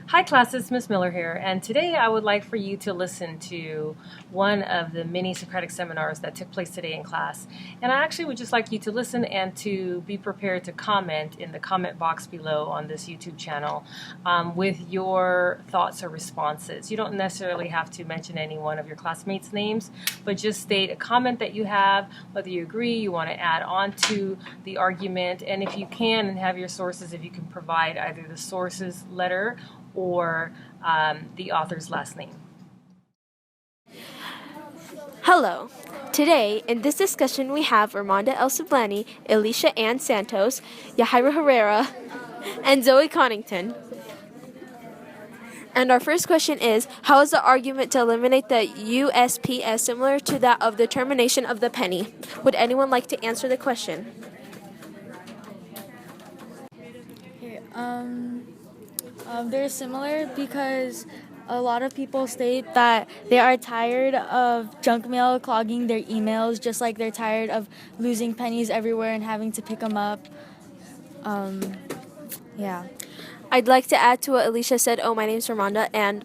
Hi class, it's Miss Miller here, and today I would like for you to listen to one of the many Socratic seminars that took place today in class. And I actually would just like you to listen and to be prepared to comment in the comment box below on this YouTube channel with your thoughts or responses. You don't necessarily have to mention any one of your classmates' names, but just state a comment that you have, whether you agree, you want to add on to the argument, and if you can and have your sources, if you can provide either the source's letter or the author's last name. Hello. Today, in this discussion, we have Armanda El Sablani, Alicia Ann Santos, Yahaira Herrera, and Zoe Connington. And our first question is, how is the argument to eliminate the USPS similar to that of the termination of the penny? Would anyone like to answer the question? Okay, they're similar because a lot of people state that they are tired of junk mail clogging their emails, just like they're tired of losing pennies everywhere and having to pick them up. Yeah. I'd like to add to what Alicia said. My name's Armanda, and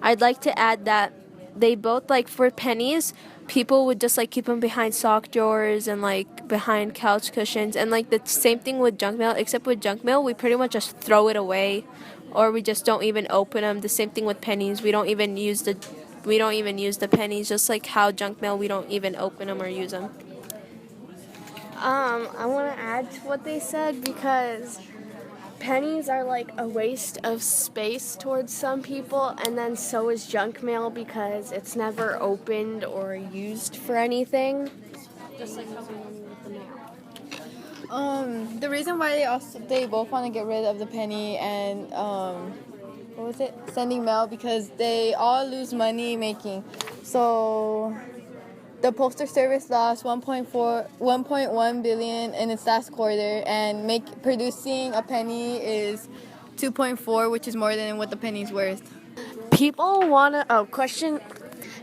I'd like to add that they both, like, for pennies, people would just, like, keep them behind sock drawers and, like, behind couch cushions, and, like, the same thing with junk mail, except with junk mail, we pretty much just throw it away, or we just don't even open them. The same thing with pennies, we don't even use the pennies, just like how junk mail, we don't even open them or use them. I want to add to what they said because pennies are like a waste of space towards some people, and then so is junk mail because it's never opened or used for anything. Just like how with the mail. The reason why they both want to get rid of the penny and sending mail, because they all lose money making. So the Postal Service lost 1.1 billion in its last quarter, and producing a penny is 2.4, which is more than what the penny's worth. People want to.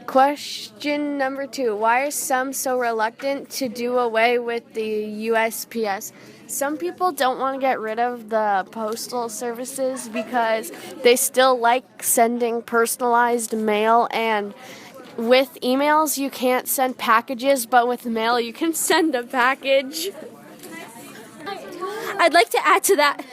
Question number 2. Why are some so reluctant to do away with the USPS? Some people don't want to get rid of the postal services because they still like sending personalized mail, and with emails you can't send packages, but with mail you can send a package. I'd like to add to that.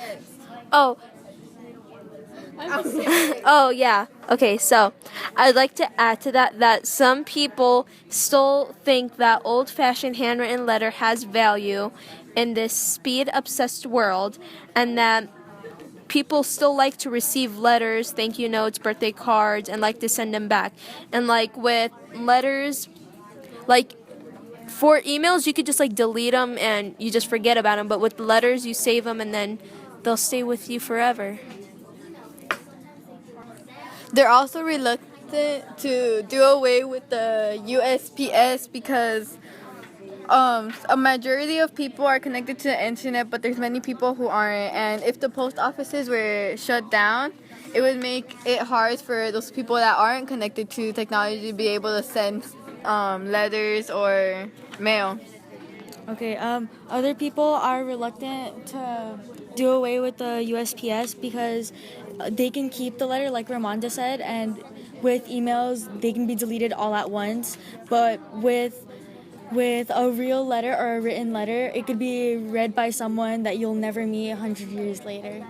Yeah. Okay, so I'd like to add to that some people still think that old-fashioned handwritten letter has value in this speed-obsessed world, and that people still like to receive letters, thank you notes, birthday cards, and like to send them back. And like with letters, like for emails, you could just like delete them and you just forget about them. But with letters, you save them and then they'll stay with you forever. They're also reluctant to do away with the USPS because a majority of people are connected to the internet, but there's many people who aren't. And if the post offices were shut down, it would make it hard for those people that aren't connected to technology to be able to send letters or mail. Okay, other people are reluctant to do away with the USPS because they can keep the letter, like Ramonda said, and with emails, they can be deleted all at once. But with a real letter or a written letter, it could be read by someone that you'll never meet 100 years later.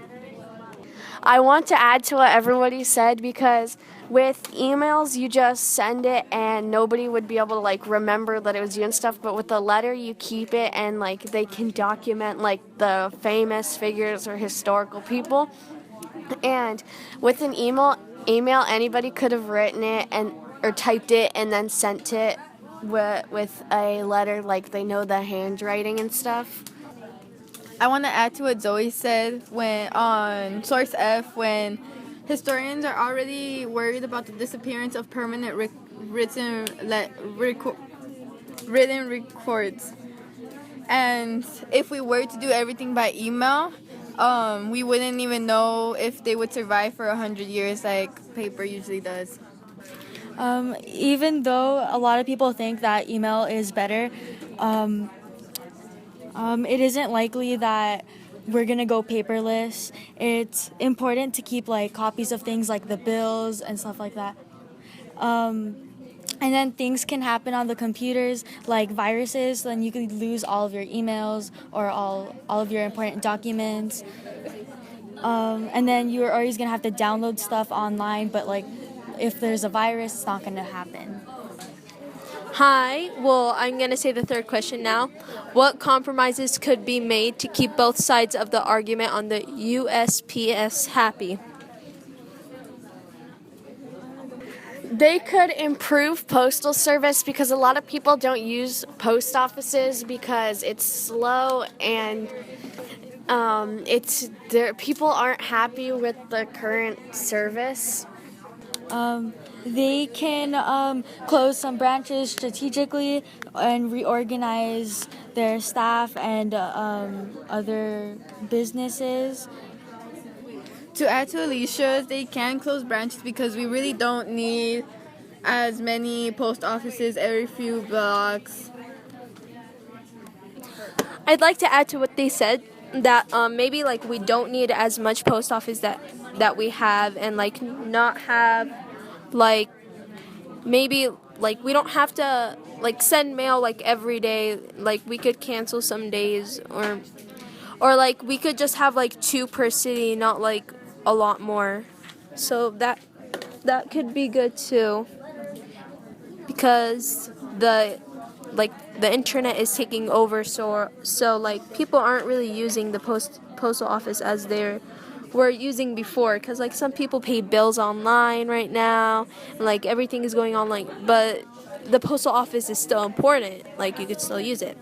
I want to add to what everybody said because with emails you just send it and nobody would be able to like remember that it was you and stuff, but with a letter you keep it and like they can document like the famous figures or historical people. And with an email anybody could have written it or typed it and then sent it with a letter, like they know the handwriting and stuff. I want to add to what Zoe said when on Source F, when historians are already worried about the disappearance of permanent written records. And if we were to do everything by email, we wouldn't even know if they would survive for 100 years like paper usually does. Even though a lot of people think that email is better, it isn't likely that we're gonna go paperless. It's important to keep like copies of things like the bills and stuff like that. And then things can happen on the computers, like viruses. Then you could lose all of your emails or all of your important documents. And then you're always gonna have to download stuff online. But like, if there's a virus, it's not gonna happen. Hi, well, I'm going to say the third question now. What compromises could be made to keep both sides of the argument on the USPS happy? They could improve postal service because a lot of people don't use post offices because it's slow and people aren't happy with the current service. They can close some branches strategically and reorganize their staff and other businesses. To add to Alicia's, they can close branches because we really don't need as many post offices every few blocks. I'd like to add to what they said that maybe like we don't need as much post office that we have, and like not have like maybe like we don't have to like send mail like every day. Like we could cancel some days, or like we could just have like 2 per city, not like a lot more. So that could be good too, because the internet is taking over, so like people aren't really using the postal office as they were using before, because like some people pay bills online right now and like everything is going online, but the postal office is still important, like you could still use it.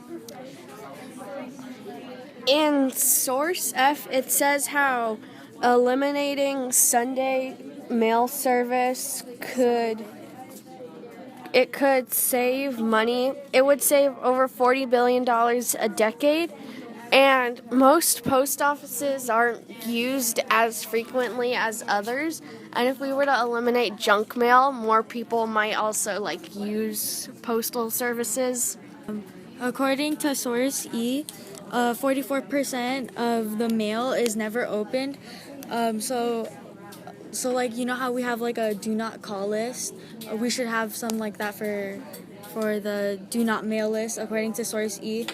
In Source F, it says how eliminating Sunday mail service could save money. It would save over $40 billion a decade, and most post offices aren't used as frequently as others. And if we were to eliminate junk mail, more people might also like use postal services. According to Source E, 44% of the mail is never opened. So like, you know how we have like a do not call list? We should have some like that for the do not mail list, according to Source E,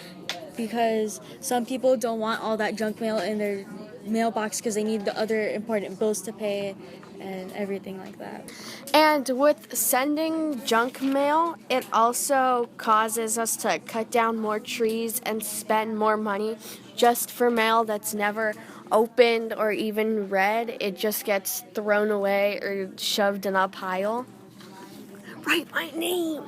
because some people don't want all that junk mail in their mailbox because they need the other important bills to pay and everything like that. And with sending junk mail, it also causes us to cut down more trees and spend more money just for mail that's never opened or even read. It just gets thrown away or shoved in a pile. Write my name.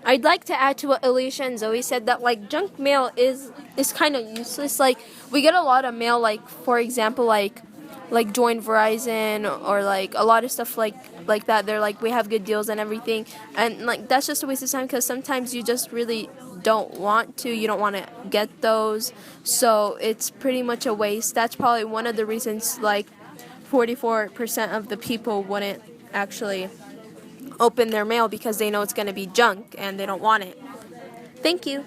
I'd like to add to what Alicia and Zoe said, that like junk mail is kind of useless. Like we get a lot of mail, like for example like join Verizon, or like a lot of stuff like that. They're like, we have good deals and everything, and like that's just a waste of time, because sometimes you just really don't want to get those, so it's pretty much a waste. That's probably one of the reasons like 44% of the people wouldn't actually open their mail, because they know it's going to be junk and they don't want it. Thank you.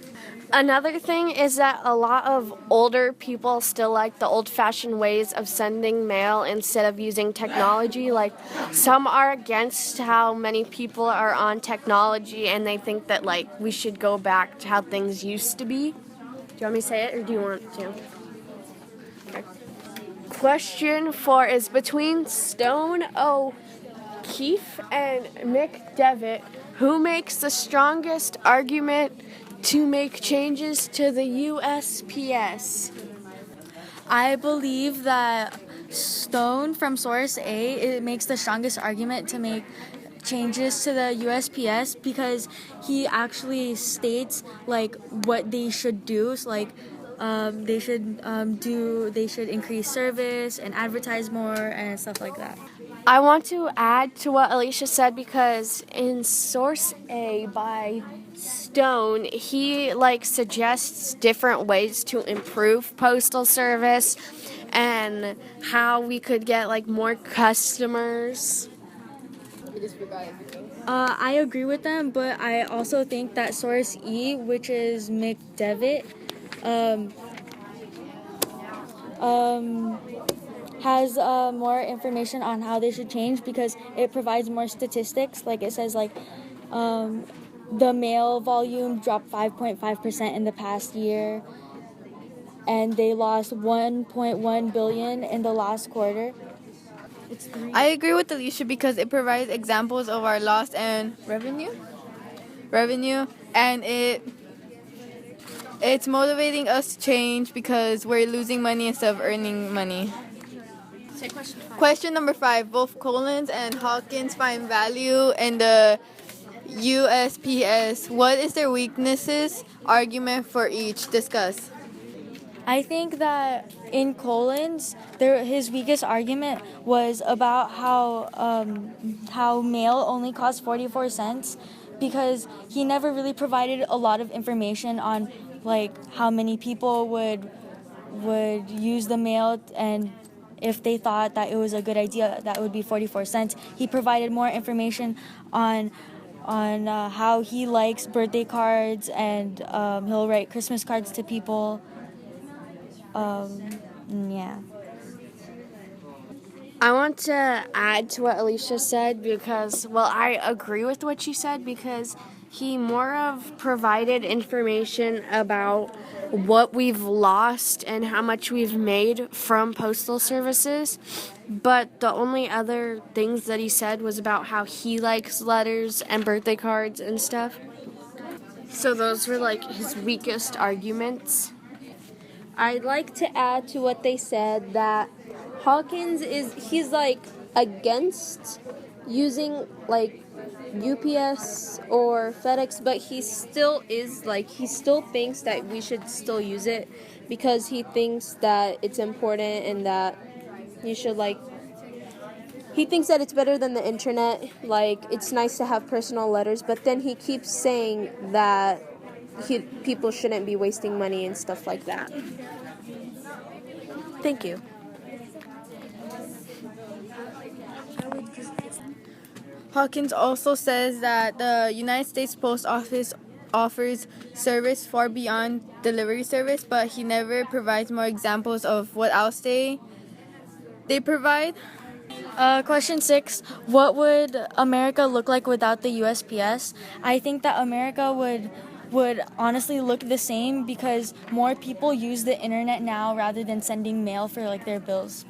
Another thing is that a lot of older people still like the old-fashioned ways of sending mail instead of using technology. Like, some are against how many people are on technology, and they think that, like, we should go back to how things used to be. Do you want me to say it, or do you want to? Okay. Question 4 is between Stone O'Keefe and McDevitt, who makes the strongest argument to make changes to the USPS? I believe that Stone from Source A, it makes the strongest argument to make changes to the USPS, because he actually states like what they should do. So like they should increase service and advertise more and stuff like that. I want to add to what Alicia said, because in Source A by Stone, he suggests different ways to improve postal service and how we could get more customers. I agree with them, but I also think that Source E, which is McDevitt, has more information on how they should change because it provides more statistics. Like it says, like the mail volume dropped 5.5% in the past year, and they lost 1.1 billion in the last quarter. I agree with Alicia because it provides examples of our loss and revenue, and it's motivating us to change because we're losing money instead of earning money. Say question 5. Question number 5. Both Collins and Hawkins find value in the USPS. What is their weaknesses? Argument for each. Discuss. I think that in Collins, his weakest argument was about how mail only costs 44 cents because he never really provided a lot of information on like how many people would use the mail, and if they thought that it was a good idea that would be 44 cents. He provided more information on how he likes birthday cards, and he'll write Christmas cards to people. Yeah. I want to add to what Alicia said because, well, I agree with what she said because he more of provided information about what we've lost and how much we've made from postal services. But the only other things that he said was about how he likes letters and birthday cards and stuff. So those were like his weakest arguments. I'd like to add to what they said that Hawkins he's like against using like UPS or FedEx, but he still thinks that we should still use it because he thinks that it's important and that you should he thinks that it's better than the internet. Like, it's nice to have personal letters, but then he keeps saying that people shouldn't be wasting money and stuff like that. Thank you. Hawkins also says that the United States Post Office offers service far beyond delivery service, but he never provides more examples of what else they provide. Question 6. What would America look like without the USPS? I think that America would honestly look the same because more people use the internet now rather than sending mail for like their bills.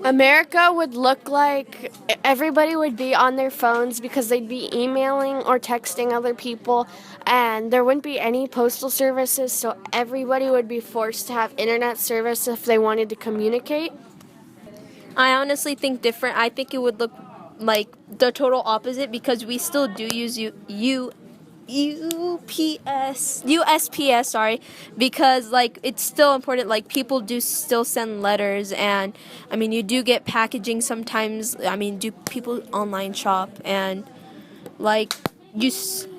America would look like everybody would be on their phones because they'd be emailing or texting other people, and there wouldn't be any postal services, so everybody would be forced to have internet service if they wanted to communicate. I honestly think different. I think it would look like the total opposite because we still do use USPS, because like it's still important. Like, people do still send letters, and I mean, you do get packaging sometimes. I mean, do people online shop, and like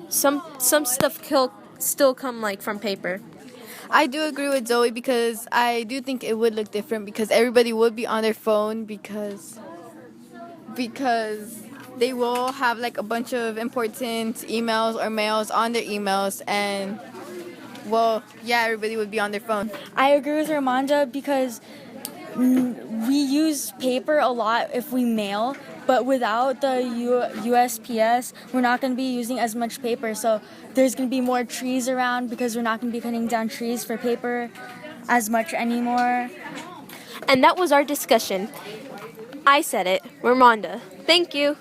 some stuff still come like from paper. I do agree with Zoe because I do think it would look different because everybody would be on their phone because they will have like a bunch of important emails or mails on their emails, and well, yeah, everybody would be on their phone. I agree with Ramonda because we use paper a lot if we mail, but without the USPS, we're not going to be using as much paper. So there's going to be more trees around because we're not going to be cutting down trees for paper as much anymore. And that was our discussion. I said it, Ramonda. Thank you.